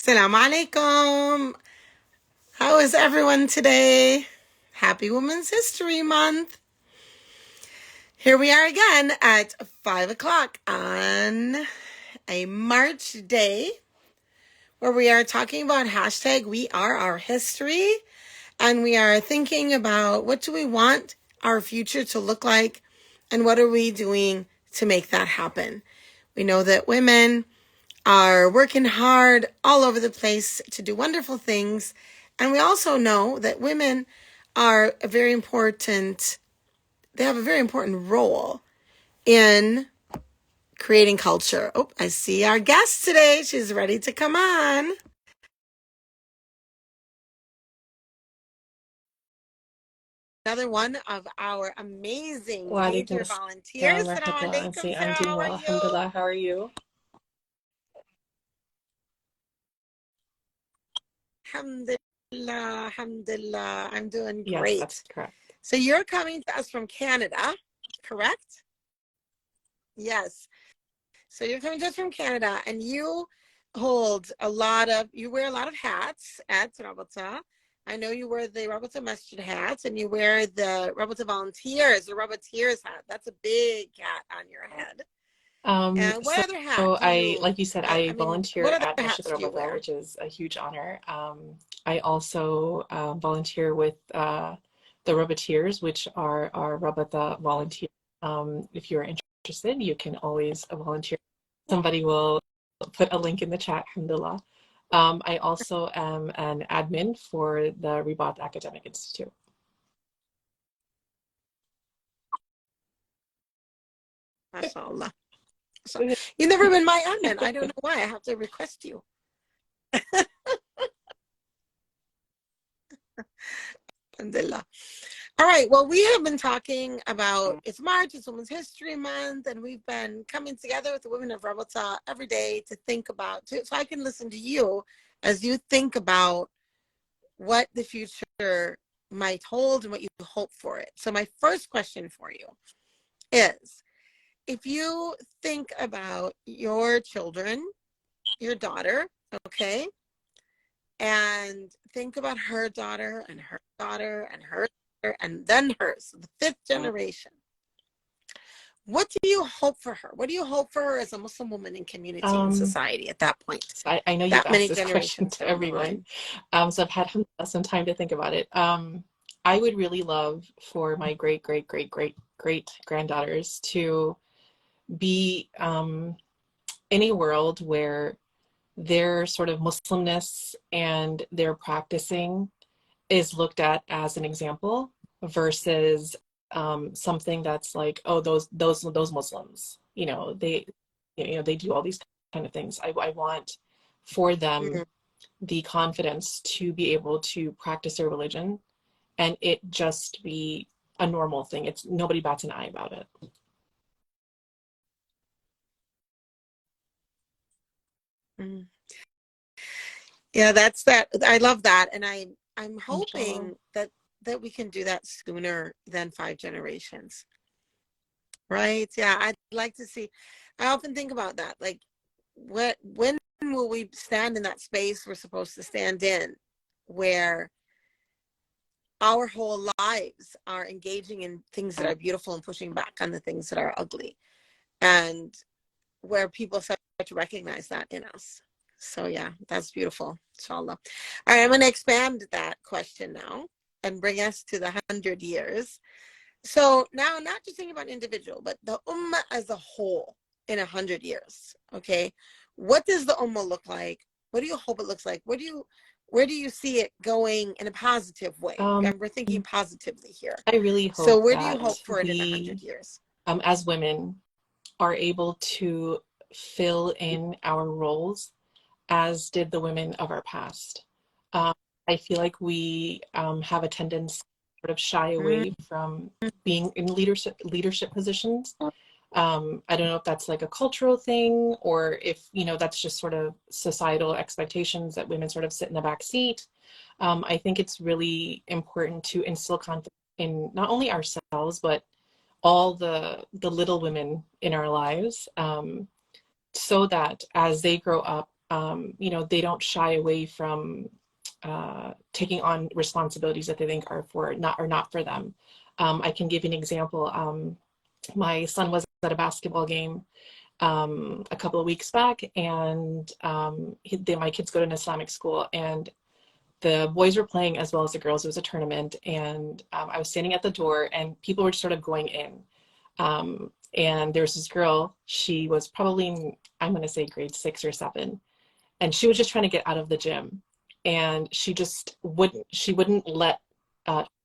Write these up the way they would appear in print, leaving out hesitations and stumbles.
Assalamu alaikum. How is everyone today? Happy Women's History Month. Here we are again at 5 o'clock on a March day where we are talking about hashtag We Are Our History, and we are thinking about what do we want our future to look like and what are we doing to make that happen. We know that women are working hard all over the place to do wonderful things. And we also know that women are they have a very important role in creating culture. Oh, I see our guest today. She's ready to come on. Another one of our amazing Wa alaikum major assalam volunteers. wa Assalamu rahmatullah. alaikum, Say, sir. I'm doing How are well. you? Alhamdulillah. How are you? Alhamdulillah, alhamdulillah. I'm doing Yes, that's great. correct. So you're coming to us from Canada, correct? Yes. So you're coming to us from Canada, and you wear a lot of hats at Rabata. I know you wear the Rabata Masjid hats, and you wear the Rabata Volunteers, the Rabateers hat. That's a big hat on your head. Um, And so, what other hat so do I, you, like you said, I what volunteer other at Masjid hats do you Rabata, wear? which is a huge honor. I also volunteer with the Rabateers, which are our Rabata volunteers. If you're interested, you can always volunteer. Somebody will put a link in the chat, alhamdulillah. I also am an admin for the Ribaat Academic Institute. MashaAllah. So you've never been my admin. I don't know why. I have to request you. Alhamdulillah. All right. Well, we have been talking about it's March, it's Women's History Month, and we've been coming together with the women of Rabata every day to think about, so I can listen to you as you think about what the future might hold and what you hope for it. So my first question for you is, if you think about your children, your daughter, okay, and think about her daughter and her daughter and her daughter and then hers, the fifth generation. What do you hope for her? What do you hope for her as a Muslim woman in community and Um, society at that point? I know you've That asked many this question generations to down the everyone. line. So I've had some time to think about it. I would really love for my great, great, great, great, great granddaughters to be in a world where their sort of Muslimness and their practicing is looked at as an example versus something that's like, oh, those Muslims, they do all these kind of things. I want for them Mm-hmm. the confidence to be able to practice their religion and it just be a normal thing. It's nobody bats an eye about it. Mm-hmm. Yeah, that's that. I love that, and I'm Inshallah. hoping that we can do that sooner than 5 generations. Right? Yeah, I'd like to see. I often think about that. Like, when will we stand in that space we're supposed to stand in, where our whole lives are engaging in things that are beautiful and pushing back on the things that are ugly, and where people start to recognize that in us. So yeah, that's beautiful. Inshallah. All right, I'm going to expand that question now and bring us to the 100 years. So now, not just thinking about individual, but the ummah as a whole in 100 years. Okay, what does the ummah look like? What do you hope it looks like? Where do you see it going in a positive way? Um, And we're thinking positively here. I really So hope where do you that hope for it in a we, hundred years? as women, are able to fill in our roles as did the women of our past. Um, I feel like we have a tendency to sort of shy Mm, away from being in leadership positions. I don't know if that's like a cultural thing or if that's just sort of societal expectations that women sort of sit in the back seat. I think it's really important to instill confidence in not only ourselves but all the little women in our lives, so that as they grow up, you know, they don't shy away from taking on responsibilities that they think are not for them. I can give you an example. My son was at a basketball game a couple of weeks back, and my kids go to an Islamic school, and the boys were playing as well as the girls. It was a tournament, and I was standing at the door, and people were sort of going in. And there was this girl. She was probably in, I'm going to say grade 6 or 7, and she was just trying to get out of the gym, and she just wouldn't let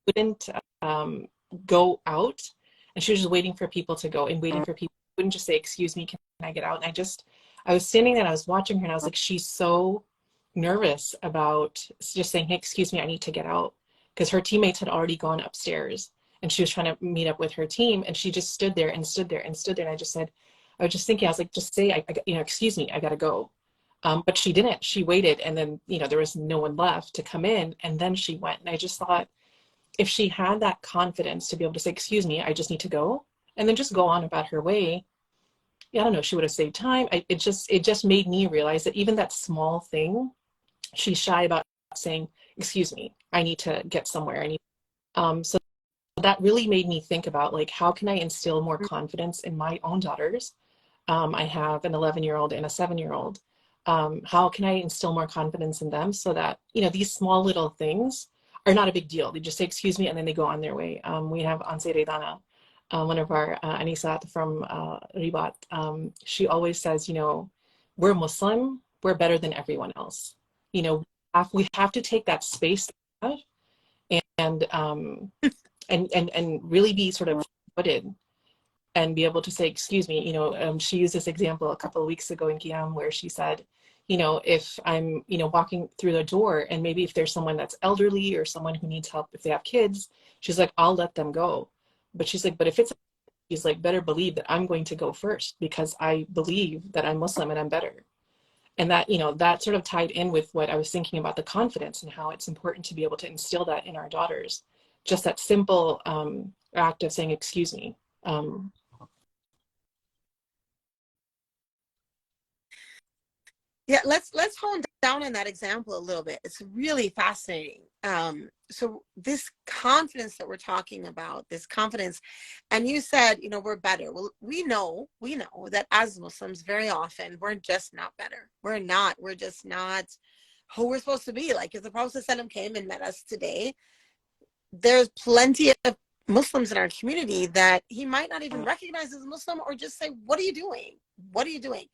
wouldn't go out, and she was just waiting for people to go and waiting for people. Wouldn't just say, "Excuse me, can I get out?" And I was standing there and I was watching her, and I was like, she's so nervous about just saying, "Hey, excuse me, I need to get out," because her teammates had already gone upstairs, and she was trying to meet up with her team, and she just stood there and stood there and stood there. And I was just thinking, I was like, just say, you know, excuse me, I gotta go. But she didn't. She waited, and then, you know, there was no one left to come in, and then she went. And I just thought, if she had that confidence to be able to say, "Excuse me, I just need to go," and then just go on about her way, yeah, I don't know, she would have saved time. It just made me realize that even that small thing, she's shy about saying, "Excuse me, I need to get somewhere." So that really made me think about, like, how can I instill more confidence in my own daughters? I have an 11-year-old and a 7-year-old. How can I instill more confidence in them so that, you know, these small little things are not a big deal. They just say, "Excuse me," and then they go on their way. We have Anse Redana, one of our Anisat from Ribaat. She always says, you know, we're Muslim, we're better than everyone else. You know, we have to take that space and really be sort of footed and be able to say, "Excuse me." You know, she used this example a couple of weeks ago in Guillaume, where she said, you know, if I'm, you know, walking through the door, and maybe if there's someone that's elderly or someone who needs help, if they have kids, she's like, "I'll let them go." But she's like, but if it's, she's like, better believe that I'm going to go first, because I believe that I'm Muslim and I'm better. And that, you know, that sort of tied in with what I was thinking about the confidence and how it's important to be able to instill that in our daughters. Just that simple act of saying, "Excuse me." Um, Yeah, let's hone down on that example a little bit. It's really fascinating. So this confidence that we're talking about, this confidence, and you said, you know, we're better. Well, we know that as Muslims, very often we're just not better. We're just not who we're supposed to be. Like, if the Prophet ﷺ came and met us today, there's plenty of Muslims in our community that he might not even recognize as a Muslim, or just say, "What are you doing? What are you doing?"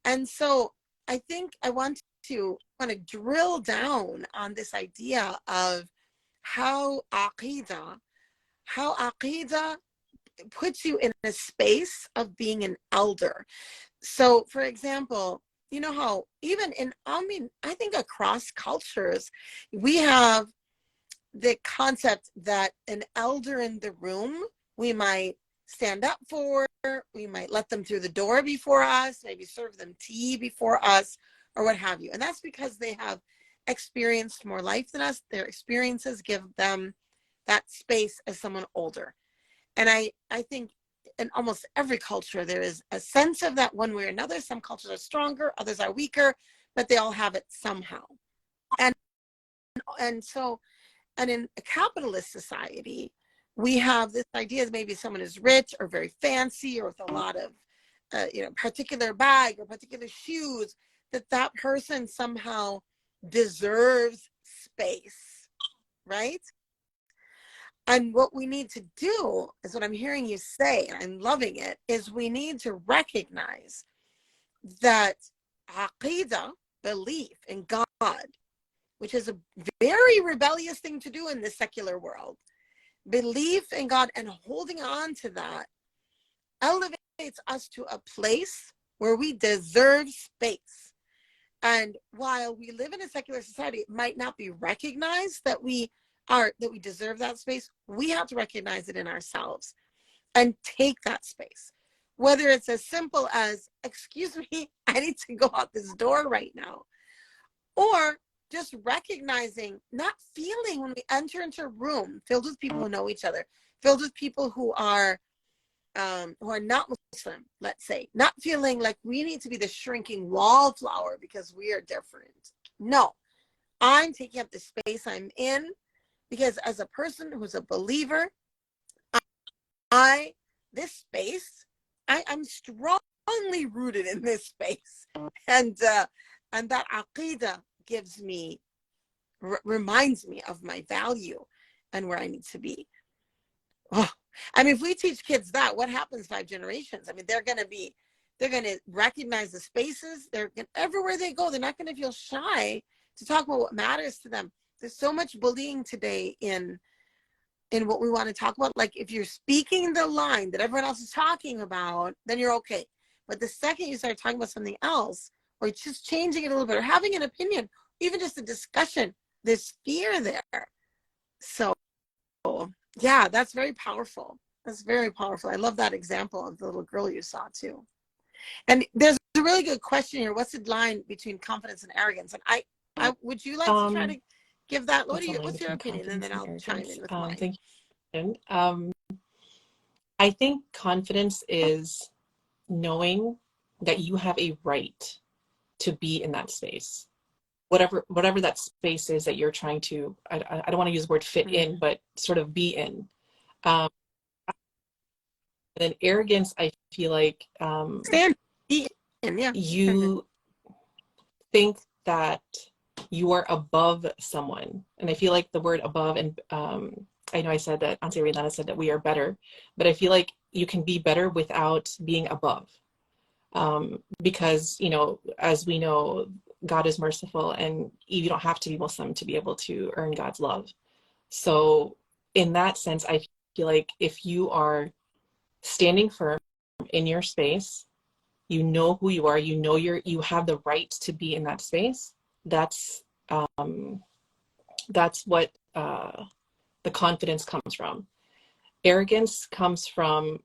And so I think I want to drill down on this idea of how aqidah puts you in a space of being an elder. So, for example, you know how even I think across cultures, we have the concept that an elder in the room, we might stand up for, we might let them through the door before us, maybe serve them tea before us, or what have you. And that's because they have experienced more life than us. Their experiences give them that space as someone older. And I think in almost every culture, there is a sense of that one way or another. Some cultures are stronger, others are weaker, but they all have it somehow. And so, and in a capitalist society, we have this idea that maybe someone is rich or very fancy or with a lot of, particular bag or particular shoes, that person somehow deserves space, right? And what we need to do is what I'm hearing you say, and I'm loving it, is we need to recognize that aqidah, belief in God, which is a very rebellious thing to do in the secular world, belief in God and holding on to that elevates us to a place where we deserve space. And while we live in a secular society, it might not be recognized that we deserve that space. We have to recognize it in ourselves and take that space. Whether it's as simple as, "Excuse me, I need to go out this door right now," or just recognizing, not feeling when we enter into a room filled with people who know each other, filled with people who are who are not Muslim, let's say, not feeling like we need to be the shrinking wallflower because we are different. No, I'm taking up the space I'm in because as a person who's a believer, this space, I'm strongly rooted in this space, and that aqidah gives me, reminds me of my value and where I need to be. Oh, I mean, if we teach kids that, what happens 5 generations? I mean, they're going to recognize the spaces. Everywhere they go, they're not going to feel shy to talk about what matters to them. There's so much bullying today in what we want to talk about. Like, if you're speaking the line that everyone else is talking about, then you're okay. But the second you start talking about something else, or just changing it a little bit, or having an opinion, even just a discussion, there's fear there. So yeah, that's very powerful. That's very powerful. I love that example of the little girl you saw too. And there's a really good question here. What's the line between confidence and arrogance? And I would you like to try to give that? What's your opinion? And then I'll chime in with mine. Thank you. I think confidence is knowing that you have a right to be in that space. Whatever that space is that you're trying to, I don't want to use the word fit in, but sort of be in. And then arrogance, I feel like you think that you are above someone. And I feel like the word above, and I know I said that, Auntie Rihanna said that we are better, but I feel like you can be better without being above. Because, as we know, God is merciful, and you don't have to be Muslim to be able to earn God's love. So in that sense, I feel like if you are standing firm in your space, you know who you are, you have the right to be in that space. That's what the confidence comes from. Arrogance comes from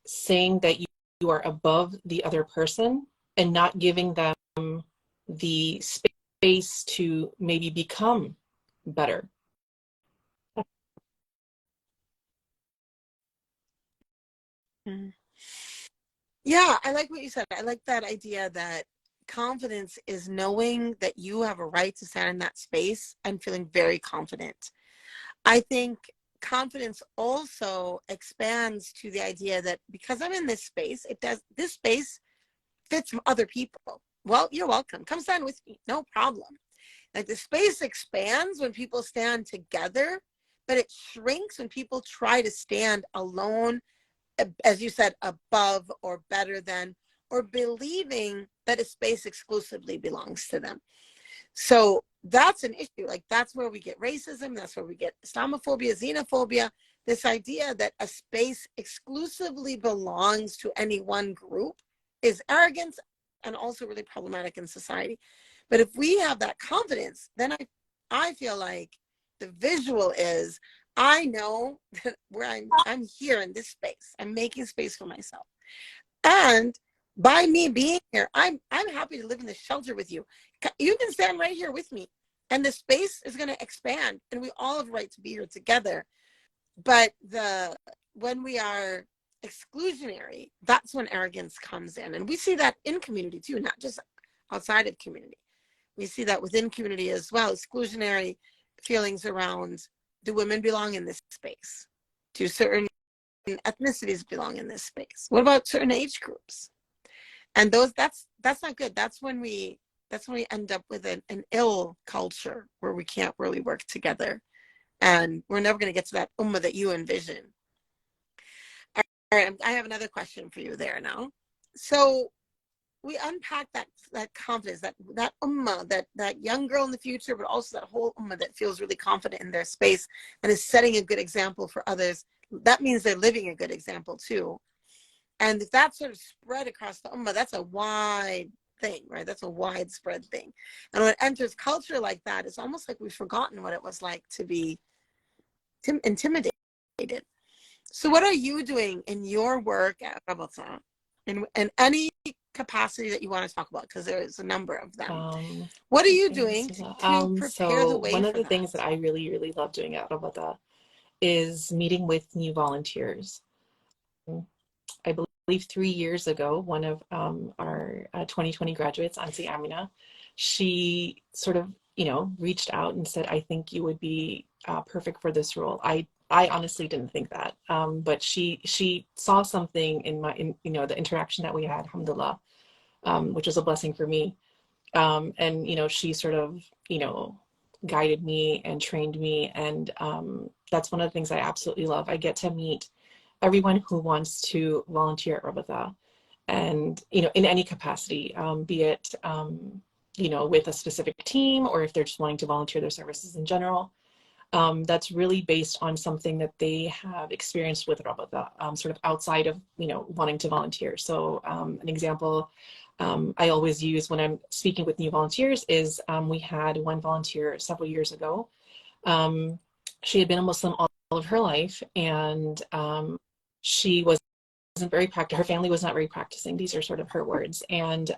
saying that you are above the other person and not giving them the space to maybe become better. Yeah, I like what you said. I like that idea that confidence is knowing that you have a right to stand in that space and feeling very confident. I think confidence also expands to the idea that because I'm in this space, this space fits other people. Well, you're welcome. Come stand with me. No problem. Like, the space expands when people stand together, but it shrinks when people try to stand alone, as you said, above or better than, or believing that a space exclusively belongs to them. So that's an issue. Like, that's where we get racism. That's where we get Islamophobia, xenophobia, this idea that a space exclusively belongs to any one group is arrogance and also really problematic in society. But if we have that confidence, then I feel like the visual is, I know that where I'm here in this space. I'm making space for myself. And by me being here, I'm happy to live in the shelter with you. You can stand right here with me, and the space is going to expand, and we all have a right to be here together. But when we are exclusionary, that's when arrogance comes in. And we see that in community too, not just outside of community. We see that within community as well. Exclusionary feelings around, do women belong in this space? Do certain ethnicities belong in this space? What about certain age groups? And that's not good. That's when we end up with an ill culture where we can't really work together. And we're never going to get to that ummah that you envision. All right, I have another question for you there now. So we unpack that confidence, that ummah, that young girl in the future, but also that whole ummah that feels really confident in their space and is setting a good example for others. That means they're living a good example too. And if that's sort of spread across the ummah, that's a wide thing, right? That's a widespread thing. And when it enters culture like that, it's almost like we've forgotten what it was like to be intimidated. So what are you doing in your work at Rabata, in any capacity that you want to talk about? Because there's a number of them. What are you doing to prepare the way one for of the that? things that I really, really love doing at Rabata is meeting with new volunteers. I believe 3 years ago, one of our 2020 graduates, Ansi Amina, she sort of, reached out and said, I think you would be perfect for this role. I honestly didn't think that, but she saw something in the interaction that we had, alhamdulillah, which was a blessing for me. And she sort of guided me and trained me, and that's one of the things I absolutely love. I get to meet everyone who wants to volunteer at Rabata, and in any capacity, be it with a specific team, or if they're just wanting to volunteer their services in general. That's really based on something that they have experienced with Rabata, sort of outside of wanting to volunteer. So an example I always use when I'm speaking with new volunteers is we had one volunteer several years ago. She had been a Muslim all of her life, and she wasn't very practicing. Her family was not very practicing. These are sort of her words. And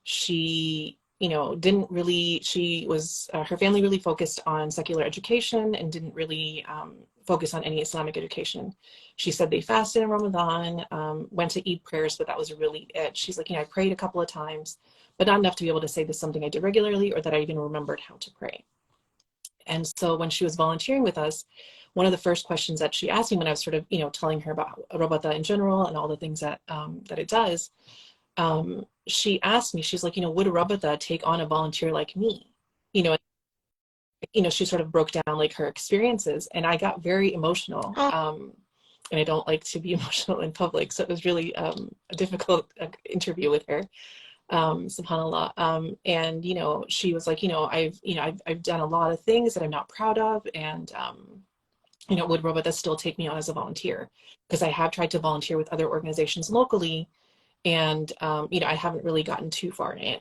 she didn't really, she was, her family really focused on secular education and didn't really focus on any Islamic education. She said they fasted in Ramadan, went to Eid prayers, but that was really it. She's like, I prayed a couple of times, but not enough to be able to say this is something I did regularly or that I even remembered how to pray. And so when she was volunteering with us, one of the first questions that she asked me when I was sort of, telling her about Rabata in general and all the things that that it does, she asked me, she's like, would Rabata take on a volunteer like me? She sort of broke down like her experiences, and I got very emotional. Oh, And I don't like to be emotional in public, so it was really a difficult interview with her. Subhanallah. And she was like, I've done a lot of things that I'm not proud of, and would Rabata still take me on as a volunteer? Because I have tried to volunteer with other organizations locally, and I haven't really gotten too far in.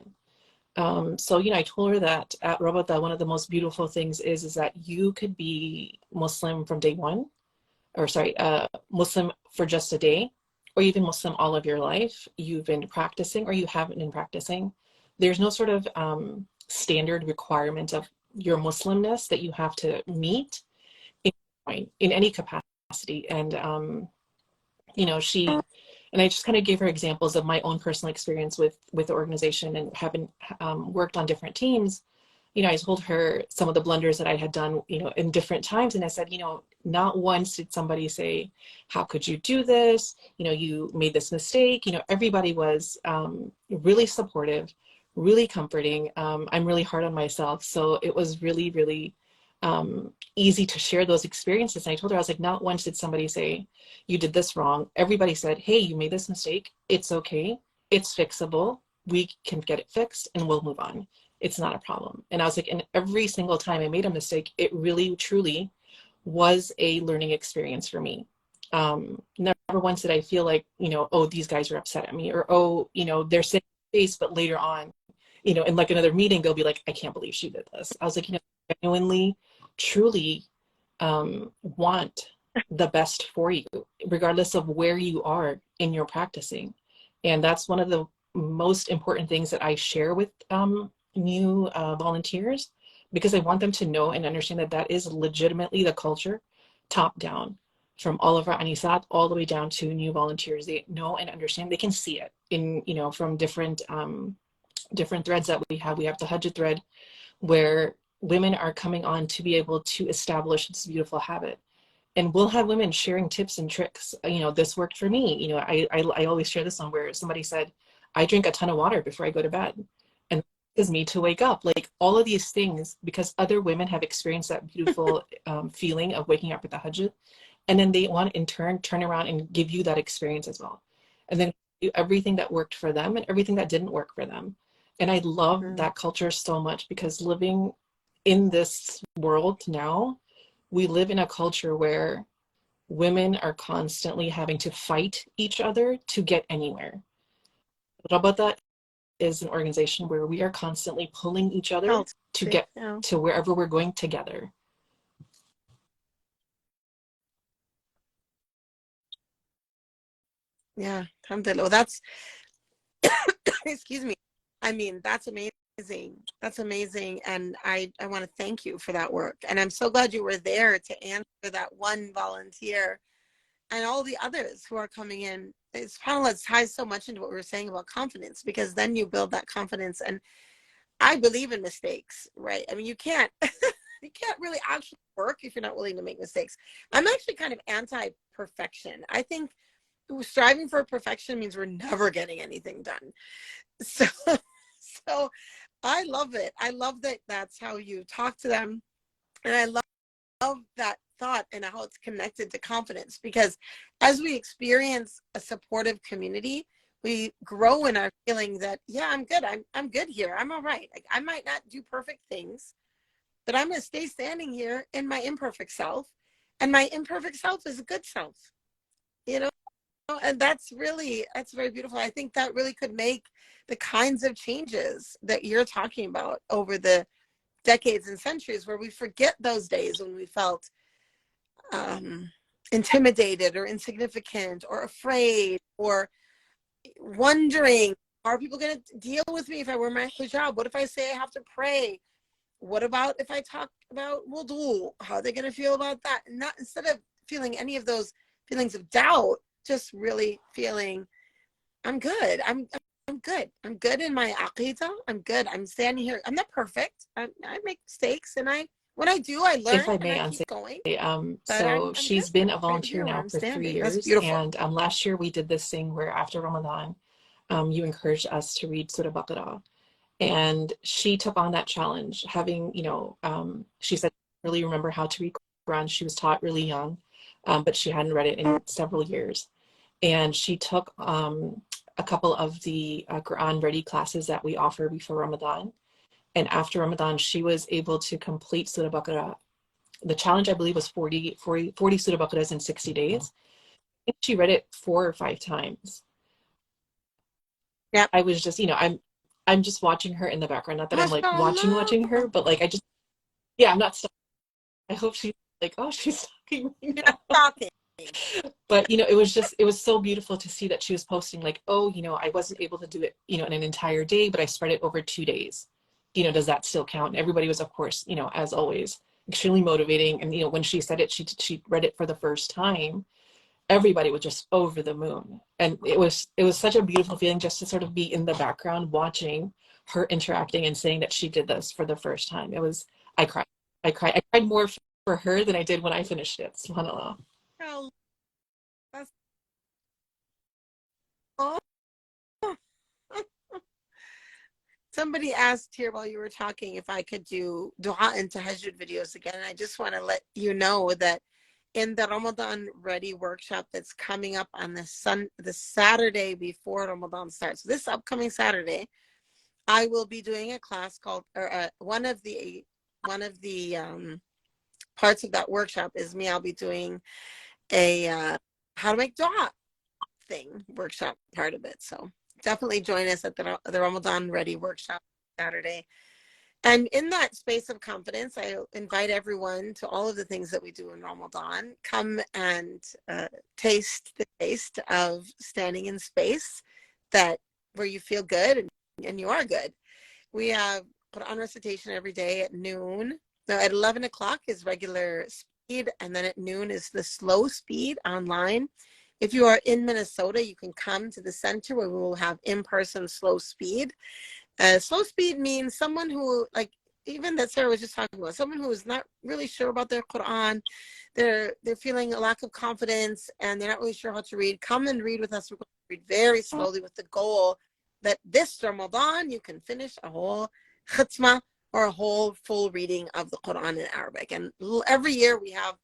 So I told her that at Rabata, one of the most beautiful things is that you could be Muslim from day one, or sorry, Muslim for just a day, or even Muslim all of your life. You've been practicing or you haven't been practicing. There's no sort of standard requirement of your Muslimness that you have to meet in any capacity. And she, and I just kind of gave her examples of my own personal experience with the organization, and having worked on different teams. I told her some of the blunders that I had done, in different times. And I said, not once did somebody say, how could you do this? You made this mistake. Everybody was really supportive, really comforting. I'm really hard on myself. So it was really, really easy to share those experiences. And I told her, I was like, not once did somebody say, you did this wrong. Everybody said, hey, you made this mistake. It's okay. It's fixable. We can get it fixed and we'll move on. It's not a problem. And I was like, and every single time I made a mistake, it really, truly was a learning experience for me. Never once did I feel like, oh, these guys are upset at me, or, oh, they're saying face, but later on, in like another meeting, they'll be like, I can't believe she did this. I was like, genuinely, truly want the best for you, regardless of where you are in your practicing. And that's one of the most important things that I share with new volunteers, because I want them to know and understand that that is legitimately the culture, top down, from all of our anisat all the way down to new volunteers. They know and understand. They can see it in from different threads that we have. We have the Hajj thread, where women are coming on to be able to establish this beautiful habit. And we'll have women sharing tips and tricks. This worked for me. I always share this one where somebody said, I drink a ton of water before I go to bed. And is me to wake up. Like all of these things, because other women have experienced that beautiful feeling of waking up with the Hajj. And then they want in turn turn around and give you that experience as well. And then do everything that worked for them and everything that didn't work for them. And I love that culture so much, because living in this world now, we live in a culture where women are constantly having to fight each other to get anywhere. Rabata is an organization where we are constantly pulling each other to get to wherever we're going together. yeah. Alhamdulillah. Well, that's, excuse me. I mean, that's amazing. That's amazing. And I want to thank you for that work. And I'm so glad you were there to answer that one volunteer. and all the others who are coming in. It's SubhanAllah, ties so much into what we were saying about confidence, because then you build that confidence. And I believe in mistakes, right? I mean, you can't you can't really actually work if you're not willing to make mistakes. I'm actually kind of anti-perfection. I think striving for perfection means we're never getting anything done. So so I love it. I love that that's how you talk to them. And I love that thought and how it's connected to confidence, because as we experience a supportive community, we grow in our feeling that, yeah, I'm good. I'm good here. I'm all right. Like, I might not do perfect things, but I'm going to stay standing here in my imperfect self. And my imperfect self is a good self, you know? And that's very beautiful. I think that really could make the kinds of changes that you're talking about over the decades and centuries, where we forget those days when we felt intimidated or insignificant or afraid or wondering, are people going to deal with me if I wear my hijab? What if I say I have to pray? What about if I talk about wudu? How are they going to feel about that? And not, instead of feeling any of those feelings of doubt, just really feeling, I'm good. I'm good. I'm good in my aqidah. I'm good. I'm standing here. I'm not perfect. I make mistakes, and when I do, I learn If I and may, I Anse, keep going. But so I'm good she's been a right volunteer here where now I'm for 3 standing. That's years, beautiful. and last year we did this thing where after Ramadan, you encouraged us to read Surah Baqarah, and she took on that challenge, having, she said, really remember how to read Quran. She was taught really young, but she hadn't read it in several years. And she took a couple of the Quran ready classes that we offer before Ramadan. And after Ramadan, she was able to complete Surah Baqarah. The challenge, I believe, was 40 Surah Baqarahs in 60 days. I think she read it 4 or 5 times. Yep. I was just, I'm just watching her in the background. Not that I'm like MashaAllah. watching her, but like yeah, I'm not stopping. I hope she's like, oh, she's talking You're now. not talking. But it was so beautiful to see that she was posting like, oh, I wasn't able to do it, in an entire day, but I spread it over 2 days. Does that still count? And everybody was, of course, as always, extremely motivating. And when she said it, she read it for the first time. Everybody was just over the moon, and it was such a beautiful feeling just to sort of be in the background watching her interacting and saying that she did this for the first time. I cried. I cried more for her than I did when I finished it. SubhanAllah. Oh, that's, oh. Somebody asked here while you were talking if I could do dua and tahajjud videos again. And I just want to let you know that in the Ramadan Ready workshop that's coming up on the Saturday before Ramadan starts, this upcoming Saturday, I will be doing a class called, or one of the parts of that workshop is me. I'll be doing a how to make dua thing workshop part of it. So definitely join us at the Ramadan Ready workshop Saturday. And in that space of confidence, I invite everyone to all of the things that we do in Ramadan. Come and taste the taste of standing in space where you feel good and you are good. We have Quran recitation every day at noon. Now at 11 o'clock is regular speed, and then at noon is the slow speed online. If you are in Minnesota, you can come to the center where we will have in-person slow speed. Slow speed means someone who, like, even that Sarah was just talking about, someone who is not really sure about their Quran, they're feeling a lack of confidence, and they're not really sure how to read. Come and read with us. We're going to read very slowly with the goal that this Ramadan you can finish a whole khatma or a whole full reading of the Quran in Arabic. And every year we have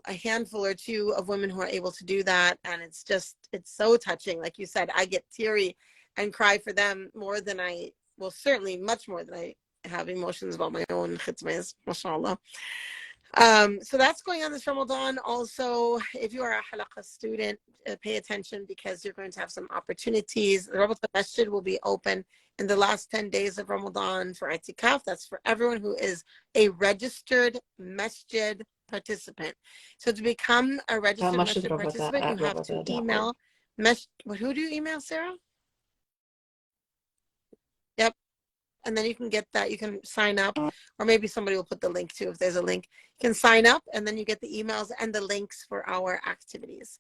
a handful or two of women who are able to do that, and it's so touching. Like you said, I get teary and cry for them more than certainly much more than I have emotions about my own khitmas, mashallah. So that's going on this Ramadan. Also, if you are a halaqa student, pay attention, because you're going to have some opportunities. The Rabata Masjid will be open in the last 10 days of Ramadan for itikaf. That's for everyone who is a registered masjid participant. So to become a registered Masjid masjid Rabata participant, you at have to rabata.org. email who do you email, Sarah? Yep. And then you can get that. You can sign up, or maybe somebody will put the link too if there's a link. You can sign up, and then you get the emails and the links for our activities.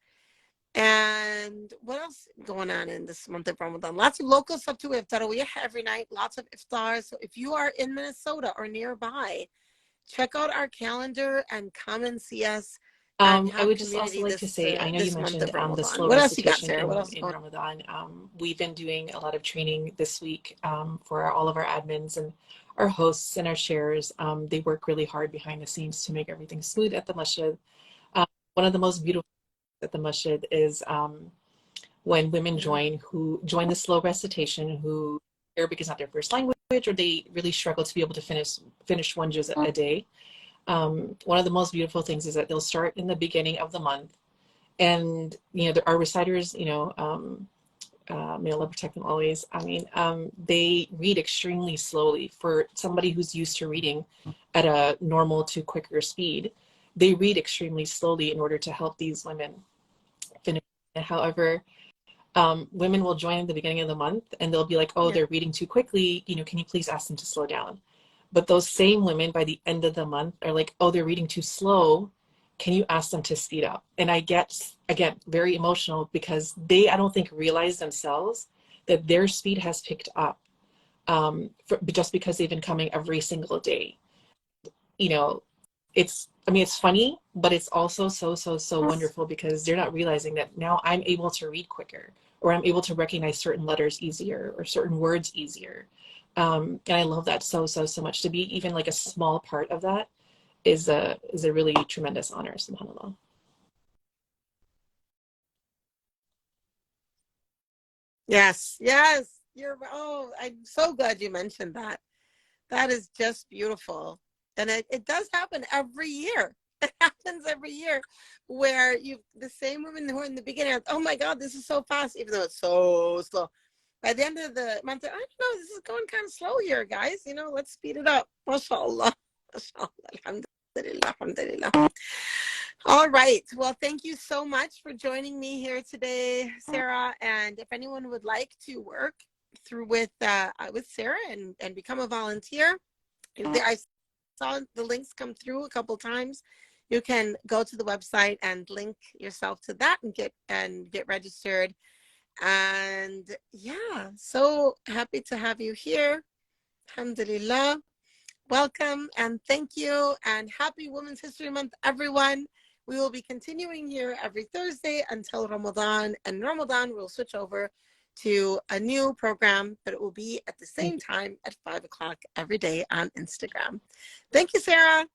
And what else going on in this month of Ramadan? Lots of local stuff too. We have tarawih every night, lots of iftars. So if you are in Minnesota or nearby, check out our calendar and come and see us and I have would just also community like to say, I know you this month mentioned of the Ramadan. slow What else you got, recitation Sarah? What else is in going on? Ramadan. We've been doing a lot of training this week for all of our admins and our hosts and our sharers. They work really hard behind the scenes to make everything smooth at the masjid. One of the most beautiful things at the masjid is when women join the slow recitation, who Arabic is not their first language, or they really struggle to be able to finish one juz a day. One of the most beautiful things is that they'll start in the beginning of the month, and our reciters, may Allah protect them always. I mean, they read extremely slowly for somebody who's used to reading at a normal to quicker speed. They read extremely slowly in order to help these women finish. However, women will join in the beginning of the month and they'll be like, oh, Yeah. they're reading too quickly. Can you please ask them to slow down? But those same women by the end of the month are like, oh, they're reading too slow. Can you ask them to speed up? And I get, again, very emotional because I don't think, realize themselves that their speed has picked up just because they've been coming every single day. You know, it's funny, but it's also so wonderful because they're not realizing that now I'm able to read quicker, or I'm able to recognize certain letters easier or certain words easier. And I love that so much. To be even like a small part of that is a really tremendous honor, subhanAllah. Yes, I'm so glad you mentioned that. That is just beautiful. And it does happen every year. It happens every year where the same women who are in the beginning are, oh my God, this is so fast, even though it's so slow. By the end of the month, I don't know, this is going kind of slow here, guys. Let's speed it up. MashaAllah. MashaAllah. Alhamdulillah. Alhamdulillah. All right. Well, thank you so much for joining me here today, Sarah. And if anyone would like to work through with Sarah and become a volunteer, I saw the links come through a couple times. You can go to the website and link yourself to that and get registered. And yeah, so happy to have you here. Alhamdulillah. Welcome and thank you, and happy Women's History Month, everyone. We will be continuing here every Thursday until Ramadan, and Ramadan we'll switch over to a new program, but it will be at the same time at 5 o'clock every day on Instagram. Thank you, Sarah.